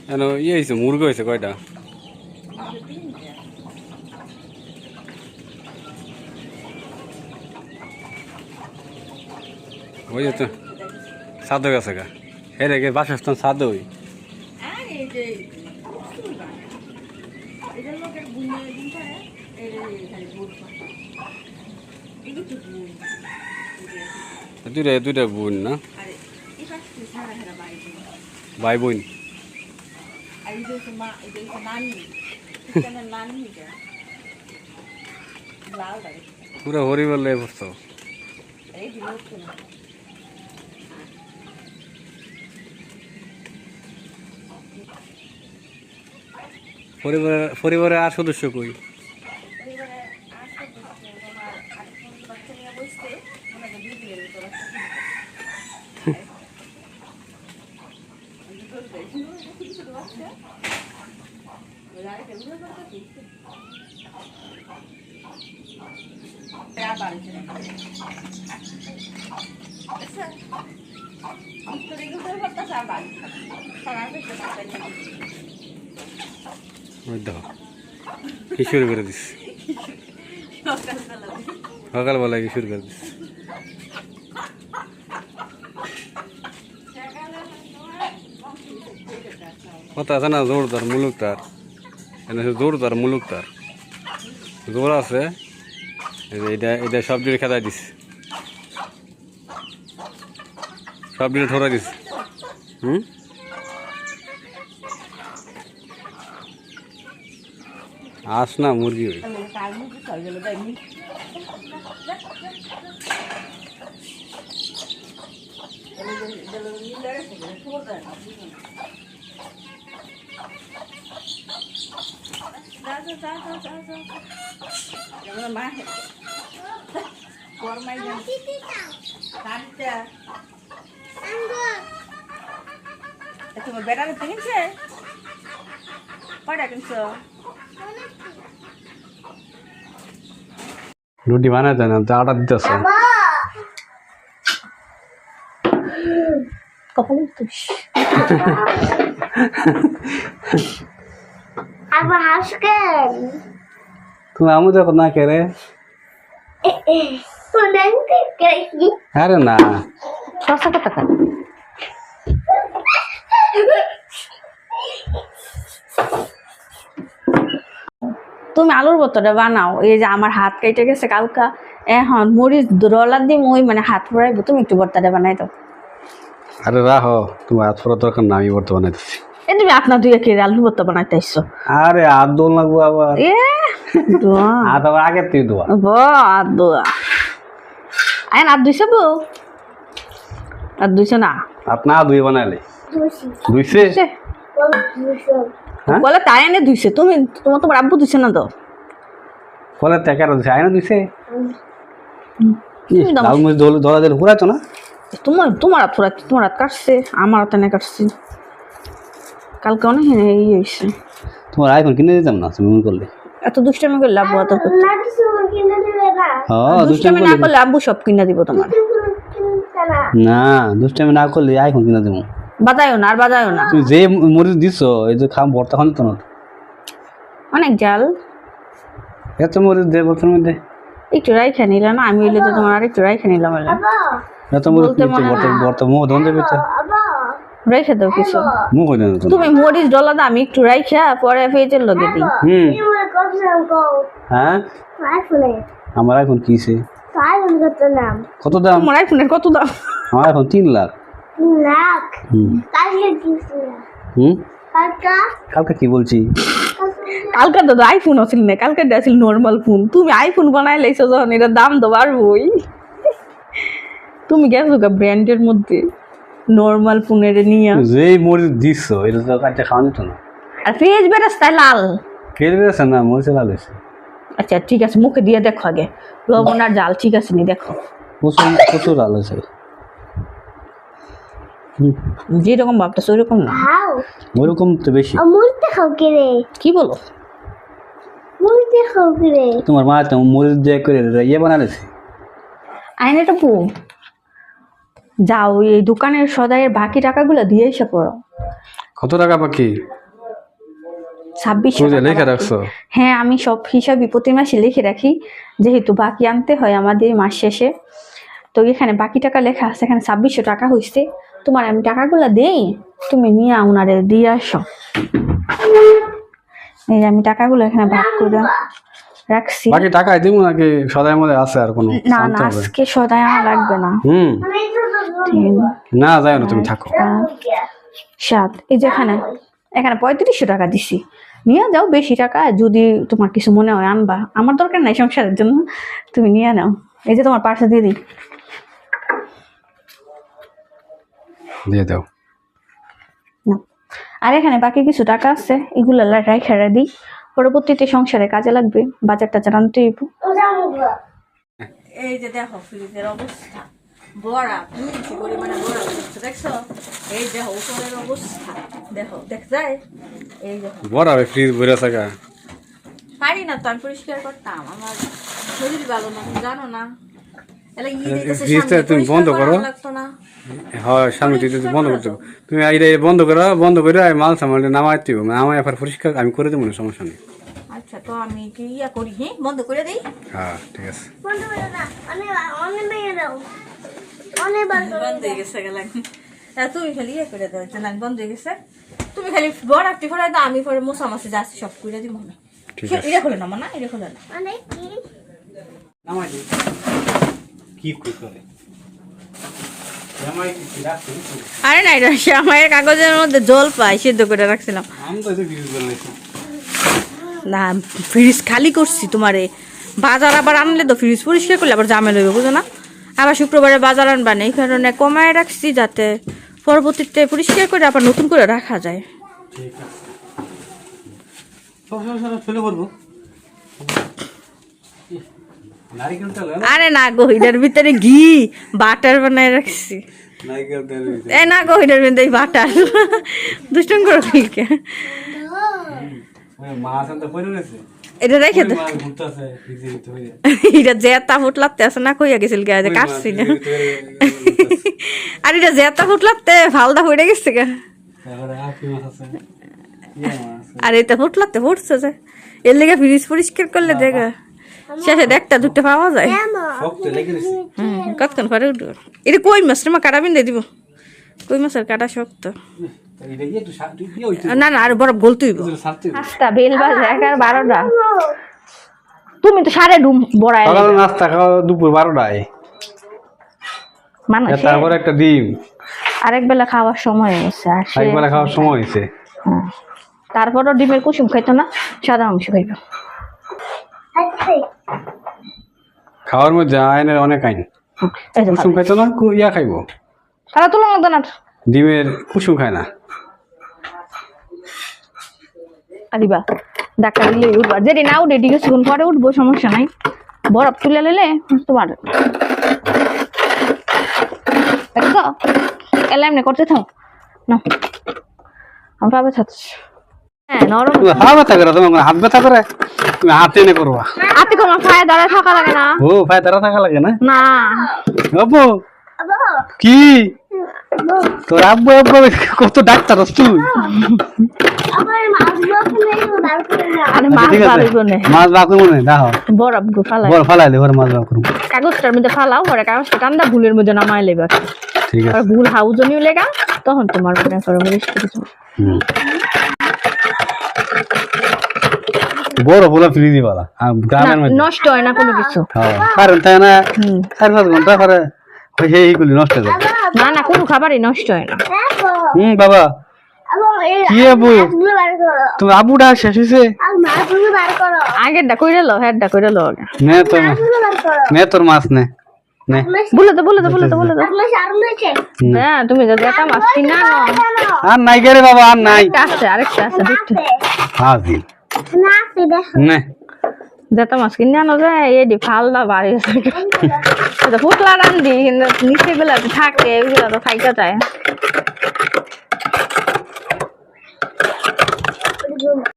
কেন ইয়ে হয়েছে মুরগি হয়েছে কয়টা? ওই তো সাধু গেছে গা হে রে বাসস্থান সাধু ওই দুইটা বোন না ভাই বোন পুরো হরিবল লে বসতো পরিবারের আর সদস্য কই? কি শুরু করে দিস সকালবেলা কি শুরু করে দিস? কত আছে না জোরদার মুলুক তার জোরদার মুলুক তার জোর আছে এটা সব দিলে খেদাই দিস সব দিলে ঠোরা দিস আস না মুরগি ওই তোমার বেড়ালে কিনছে কয়টা কিনছো? রুটি বানাতে না আটা দিতেছে কপালে তুষ আবার হাসকেন তুমি আমু দেখো না কে রে? আরে না শশা কত টাকা? তুমি আলুর ভর্তাটা বানাও। এই যে আমার হাত কেটে গেছে কালকা, এখন মরিচ রলা দিম ওই মানে হাত ফোড়াইবো, তুমি একটু ভর্তাটা বানাই দাও। আরে রাহো তোমার হাত ফোড়া দরকার না, আমি ভর্তা বানাইতেছি। এ তুমি আপনার দুই কে আলু ভর্তা বানাইতে আসছো? আরে হাত দোল লাগবো আবার হাত আবার আগে তুই দোয়া হাত দোয়া আইন হাত ধুইছে বউ? হাত ধুইছে না? হাত না ধুয়ে বানাইলে ধুইছে বলে তাই এনে ধুইছে। তুমি তোমার আব্বু ধুইছে না তো? বলে তেকার ধুইছে আইনা ধুইছে লাল মরিচ ধরা দিলে ঘুরাইতো না? তোমার হাত ফোড়া তোমার হাত কাটছে, আমার হাত এনে কাটছি কালকে অনেক ই হয়েছে। তোমার আইফোন কিনে দিতাম না তুমি করলে? এত দুষ্টামি করলে আব্বু হাত হ্যাঁ দুষ্টামি না করলে আব্বু সব কিনে দিব তোমার। না দুষ্টামি না করলে আইফোন কিনে দেবো। বাজায়ও না আর বাজায়ও না। তুই যে মরিচ দিছ এই যে খাম ভর্তা খান তো না অনেক জাল এত মরিচ দে বোতলের মধ্যে একটু রাইখা নিলাম না আমি হইলে তো তোমার আর একটু রাইখা নিলাম এত মরিচ ভর্তা মুখ ধন দেবে তো রেখে দাও কিছু মুখ হয়ে যাবে। তুমি মরিচ ডলা দাও আমি একটু রাইখা পরে ফেজের লগে দিই। হ্যাঁ আমার আইফোন কিছে কত দাম? তোমার আইফোনের কত দাম? আমার এখন 3 লাখ। কালকে কি বলছি? কালকে তো আইফোন আসিল না, কালকে আসিল নর্মাল ফোন। তুমি আইফোন বানাই লাইছো যখন এটার দাম তো বাড়বই। তুমি গেছো গা ব্র্যান্ডের মধ্যে নর্মাল ফোনের নিয়ে যেই মরিচ দিছ এটা তো কাটতে খাওয়া যেত না। আর ফেজ বেরাস্তায় লাল ফেজ বেরাচ্ছে না মরিচ লাল হয়েছে। আচ্ছা ঠিক আছে মুখে দিয়ে দেখো আগে লবণ আর জাল ঠিক আছে নি দেখো। প্রচুর লাল হয়েছে যেরকম ভাবতেছো ওইরকম না, ওইরকম তো বেশি। কি বলো? তোমার মা তো মরিচ দিয়ে করে ইয়ে বানালেছে আইনে এটা বউ যাও এই দোকানের সদাইয়ের বাকি টাকাগুলো দিয়ে এসে পড়ো। কত টাকা বাকি? 2600 তুই যে টাকা লিখে বাকি। রাখছো? হ্যাঁ আমি সব হিসাবই প্রতি মাসে লিখে রাখি, যেহেতু বাকি আনতে হয় আমাদের মাস শেষে। তো এখানে বাকি টাকা লেখা আছে, এখানে 2600 টাকা হয়েছে। তোমার আমি টাকাগুলো দেই, তুমি নিয়ে ওনারে দিয়ে আসো। এই যে আমি টাকাগুলো এখানে ভাগ করে রাখছি। বাকি টাকা দিব নাকি সদাই মধ্যে আছে আর কোনো? না না আজকে সদাই আমার লাগবে না। 3 না যাই না, তুমি থাকো। 7 এই যে এখানে 3500 টাকা দিছি, নিয়ে যাও। বেশি টাকা যদি তোমার কিছু মনে হয় আনবা, আমার দরকার নাই সংসারের জন্য, তুমি নিয়ে নাও। এই যে তোমার পার্সে দিয়ে দিই। দিয়ে দাও। নাও। আর এখানে বাকি কিছু টাকা আছে, এগুলো রাইখা দিই, পরবর্তীতে সংসারে কাজে লাগবে। বাজার টাজার আনতে হইব। এই যে দেখো ফ্রিজের অবস্থা, বড়া দুইটি পরিমাণে বড়া করছে, দেখছো? এই দেখো উপরের অবস্থা, দেখো দেখ যায়। এই দেখো বড় হবে ফ্রিজ ভরে থাকা। পারি না তো আমি পরিষ্কার করতাম, আমার শরীর ভালো না, তুমি জানো না। এলা ফ্রিজটা তুমি বন্ধ করো। লাগতো না। হয় সামনে তুই বন্ধ করতে হবে। তুমি এটা বন্ধ করো, বন্ধ করে মাল সামাল নামাইতে হবে, নামাই এবার পরিষ্কার আমি করে দেবো, সমস্যা নেই। আচ্ছা তো আমি কি ইয়া করি, হ্যাঁ বন্ধ করে দিই। হ্যাঁ ঠিক আছে। বন্ধ করে দাও, অনেক ভেঙে দাও, অনেক বন্ধ হয়ে গেছে গেলাম। তুমি খালি ইয়ে করে দাও, লাইন বন্ধ হয়ে গেছে। তুমি খালি বড় একটি করে দাও, আমি পরে মশা মাসে যাচ্ছি সব করে দিব। ঠিক আছে। এটা খুলে নামো না, এটা খুলে না। নামাই দিই। কি করে? নামাই দিছি রাখছি। আরে না, এটা শ্যামাইয়ের কাগজের মধ্যে জল পাই, সিদ্ধ করে রাখছিলাম। আমি তো ফ্রিজ করে নিয়েছি। না ফ্রিজ খালি করছি তোমারে, বাজার আবার আনলে তো ফ্রিজ পরিষ্কার করলে আবার ঝামেলা হইবে, বুঝো না? আবার শুক্রবারে বাজার আনবা না, এই কারণে কমায় রাখছি যাতে পরবর্তীতে পরিষ্কার করে আবার নতুন করে রাখা যায়। ঠিক আছে। সব ফেলে পড়বো। নারিকেল তেল? আরে না গো, এটার ভিতরে ঘি বাটার বানায় রাখছি। নারিকেল তেল? এ না গো, এটার ভিতরে বাটার। দুষ্টুম করে ফিলকে মাছ আনতে পড়ে রয়েছে। এটা রেখে দে। মাছ ঘুরতেছে ফ্রিজের ভিতরে। এটা জেতা ফুটলাতে আছে না, কইয়া গেছিল গে, যে কাটছি না। আর এটা জেতা ফুটলাতে ফালদা হয়ে গেছে গে। তারপরে আর কি মাছ আছে? আর এটা ফুটলাতে ফুটছে যে, এর লেগে ফ্রিজ পরিষ্কার করলে দেখা শেষে একটা দুটো পাওয়া যায়। শক্ত লেগে গেছে। কতক্ষণ পরে উঠবো। এটা কই মাছ রে, মা কাটা বিন্দে দিব। কই মাছের কাটা শক্ত। এটা একটু সাথে দিয়ে হইতো। না না, আর বরফ গলতে হইব। সাথে 5টা বেল বাজে, 11 12টা। তুমি তো সাড়ে ডুম বড়াই সকালে নাস্তা খাওয়া দুপুর 12টায়। মানুষ তারপর একটা ডিম। আরেক বেলা খাওয়ার সময় হয়েছে, আর সে একবেলা খাওয়ার সময় হয়েছে। তারপরও ডিমের কুসুম খাইতো না, সাদা মাংস খাইব। খাওয়ার মধ্যে আইনের অনেক আইন। এই যে কুসুম খাইতো না, ইয়া খাইবো। খালা তুলো মতো না ডিমের কুসুম খায় না। আদিবা ডাক্তার দিলে উঠবা, যেটি না উঠে ঠিক আছে, পরে উঠবো, সমস্যা নাই। বরফ তুলে নিলে তোমার দেখো এলা এমনি করতে থাও না, আমি পাবে থাকছি। হ্যাঁ নরম। হাত ব্যথা করে, তোমার হাত ব্যথা করে, তুমি হাত টেনে করবা। হাতে কোনো পায়ে দাঁড়ায় থাকা লাগে না। ও পায়ে দাঁড়া থাকা লাগে না? না আব্বু কি তোর আব্বু আব্বু কত ডাক্তার তুই? আরে মাছ বাড়িব না, মাছ বাকুর মনে দেখো বরফ গো ফালাই, বড় ফালাইলে ওর মাছ বাকুর। কাগজটার মধ্যে ফালাও, পরে কাগজটা ঠান্ডা ভুলের মধ্যে নামাই লেবা। ঠিক আছে। আর ভুল হাউজনিও লেগা, তখন তোমার মনে করো বড় বলে ফ্রি দিবালা গ্রামের মধ্যে নষ্ট হয় না কোনো কিছু। কারণ তাই না 4-5 ঘন্টা পরে এইগুলি নষ্ট হয়ে যাবে। না না, কোনো খাবারই নষ্ট হয় না। বাবা কি আবু তুমি আবুটা শেষ হয়েছে? আগেরটা কইরা লো, হেডটা কইরা লো। নে তো নে তোর মাছ নে নে। বলে তো হ্যাঁ, তুমি যে যেটা মাছ কিনা নাও। আর নাই রে বাবা, আর নাই। আরেকটা আছে দেখতে। হাজির নে যেটা মাছ কিনে আনো যায়, এডি ফালদা বাড়ি পুতলা রান্ধি, কিন্তু নিচে গুলা থাকে, এগুলা তো খাইতে যায়।